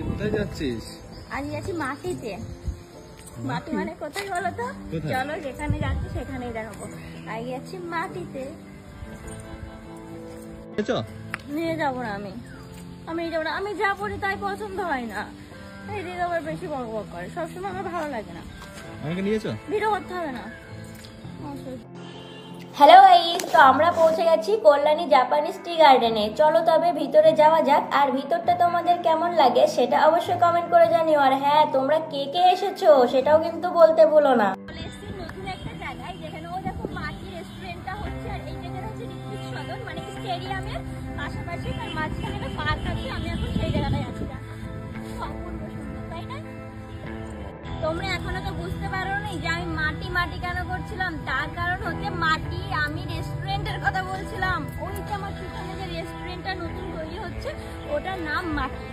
কোথায় যাচ্ছিস? আজ যাচ্ছি মাটিতে। মাটি মানে কোথায় বলো তো? চলো যেখানে যাচ্ছি সেখানেই দেখাবো। আজ যাচ্ছি মাটিতে। নিয়ে যাবো না আমি যাবো না। আমি যা পড়ি তাই পছন্দ হয় না। এই দিদি আবার বেশি বক বক করে, সবসময় আমার ভালো লাগে না। আমাকে নিয়েছো? ভিডিও করতে হবে না। হ্যালো গাইস, তো আমরা পৌঁছে গেছি কল্যাণী জাপানিজ টি গার্ডেনে। চলো তবে ভিতরে যাওয়া যাক। আর ভিতরটা তোমাদের কেমন লাগে সেটা অবশ্যই কমেন্ট করে জানিও। আর হ্যাঁ, তোমরা কে কে এসেছো সেটাও কিন্তু বলতে ভুলো না। নতুন একটা জায়গায় যেখানে ও দেখো মাটি রেস্টুরেন্টটা হচ্ছে। আর এই জায়গাটা হচ্ছে ঋত্বিক সদন, মানে স্টেডিয়ামের পাশাপাশি তার মাঝখানে একটা পার্ক আছে। আমি এখন সেই জায়গাটায় আছি। অপূর্ব সুন্দর, তাই না? তোমরা এখনো তো বুঝতে পারো নি যে আমি মাটি মাটি কেন করছিলাম। তার কারণ হচ্ছে মাটি, আমি রেস্টুরেন্টের কথা বলছিলাম। ওই যে আমার পিছনে যে রেস্টুরেন্টটা নতুন তৈরি হচ্ছে ওটার নাম মাটি।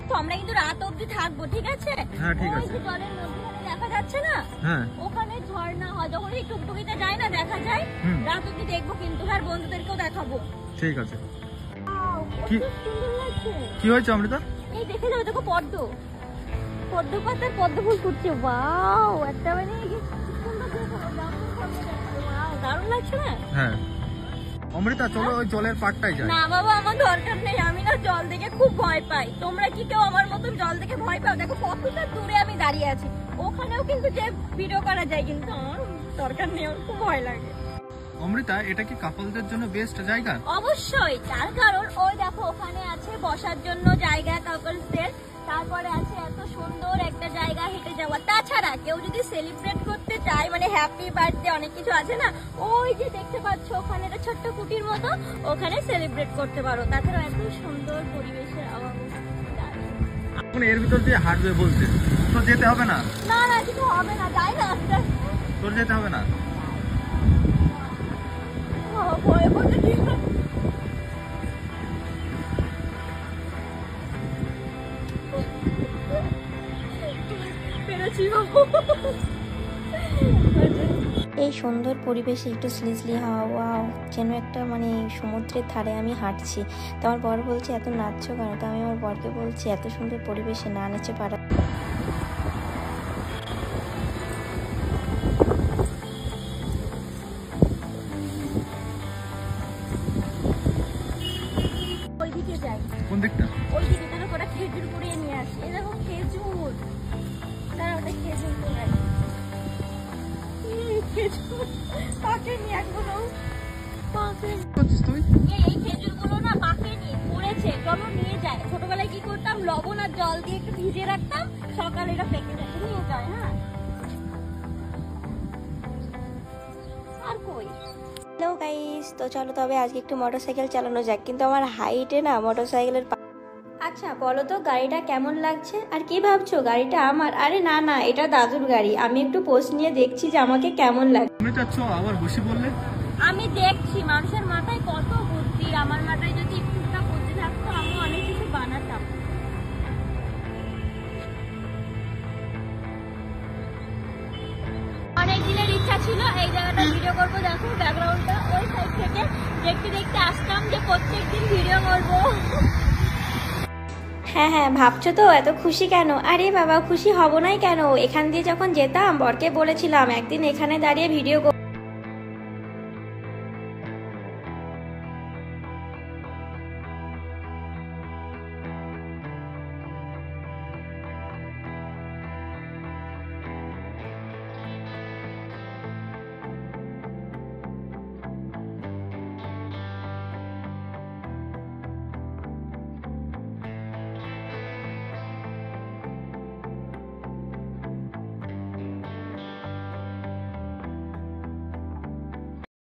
তো আমরা কিন্তু রাত অবধি থাকবো, ঠিক আছে? হ্যাঁ ঠিক আছে। ওই যে জলের মধ্যে দেখা যাচ্ছে না, হ্যাঁ ওখানে ঝর্ণা হয়। যখন এই টুকটুকিতে যায় না দেখা যায়, রাত অবধি দেখবো কিন্তু। আর বন্ধুদেরকেও দেখাবো। ঠিক আছে। কি সুন্দর লাগছে। কি হয়েছে অমৃতা? এই দেখে যাও, দেখো পদ্ম পাতার পদ্ম ফুল ফুটছে। ওয়াও, একটা মানে দারুণ লাগছে না? হ্যাঁ অমৃতা, চলো ওই জলের পাড়টায় যাই। না বাবা, আমার দরকার নেই। আমি না জল দেখে খুব ভয় পাই। তোমরা কি কেউ আমার মতন জল দেখে ভয় পাও? দেখো কতটা দূরে আমি দাঁড়িয়ে আছি। ওখানেও কিন্তু যে ভিডিও করা যায়, কিন্তু আমার দরকার নেই, আমার খুব ভয় লাগে। অমৃতা, এটা কি কাপলদের জন্য বেস্ট জায়গা? অবশ্যই, তার কারণ ওই দেখো ওখানে আছে বসার জন্য জায়গা কাপলসদের। তারপরে আছে এত সুন্দর একটা জায়গা হেঁটে যাওয়া। তাছাড়া কেউ যদি সেলিব্রেট করতে চায়, মানে হ্যাপি বার্থডে অনেক কিছু আছে না, ওই যে দেখতে পাচ্ছ ওখানে একটা ছোট্ট কুটির মতো, ওখানে সেলিব্রেট করতে পারো। তাছাড়া এত সুন্দর পরিবেশের আবহাওয়া। এখন এর ভিতর দিয়ে হাঁটবে বলছে, তো যেতে হবে না? না না, কিছু হবে না, যাই না আস্তে আস্তে। তোর যেতে হবে না? ভয় করতে ঠিক আছে। এই সুন্দর পরিবেশে একটু স্লিজলি হাওয়া, যেন একটা মানে সমুদ্রের ধারে আমি হাঁটছি। তো আমার বর বলছে এত নাচছো কেন? তো আমি আমার বরকে বলছি এত সুন্দর পরিবেশে না নেচে পারা। ওইদিকে যাই। কোন দিকটা? ওইদিকে যেন ওটা খেজুর কুড়িয়ে নিয়ে আসি। এই দেখো খেজুর, তারা ওটা খেজুর কুড়ায়। খেজুর পাকেনি এখনো, এই খেজুরগুলো না পাকেনি, পড়েছে। চলো নিয়ে যায়। ছোটবেলায় কি করতাম, লবণ আর জল দিয়ে একটু ভিজিয়ে রাখতাম, সকালে এটা পেকে যেত। নিয়ে যায়। হ্যাঁ, আর কই। হ্যালো গাইস, তো চলো তবে আজকে একটু মোটরসাইকেল চালানো যাক। কিন্তু আমার হাইটে না মোটরসাইকেলের। আচ্ছা বলো তো গাড়িটা কেমন লাগছে? আর কি ভাবছো গাড়িটা আমার? আরে না না, এটা দাদুর গাড়ি। আমি একটু পোস্ট নিয়ে দেখছি যে আমাকে কেমন লাগে। আবার বসে বললে? আমি দেখছি মানুষের মাথায় কত বুদ্ধি। আমার মাথায় যদি একটুটা বুদ্ধি থাকতো আমি অনেক কিছু বানাতাম। অনেক দিনের ইচ্ছা ছিল এই জায়গাটা ভিডিও করবো। দেখো ব্যাকগ্রাউন্ডটা ওই সাইড থেকে দেখতে দেখতে আসতাম যে প্রত্যেকদিন ভিডিও করবো। হ্যাঁ হ্যাঁ, ভাবছো তো এত খুশি কেন? আরে বাবা, খুশি হব নাই কেন? এখান দিয়ে যখন যেতাম বরকে বলেছিলাম একদিন এখানে দাঁড়িয়ে ভিডিও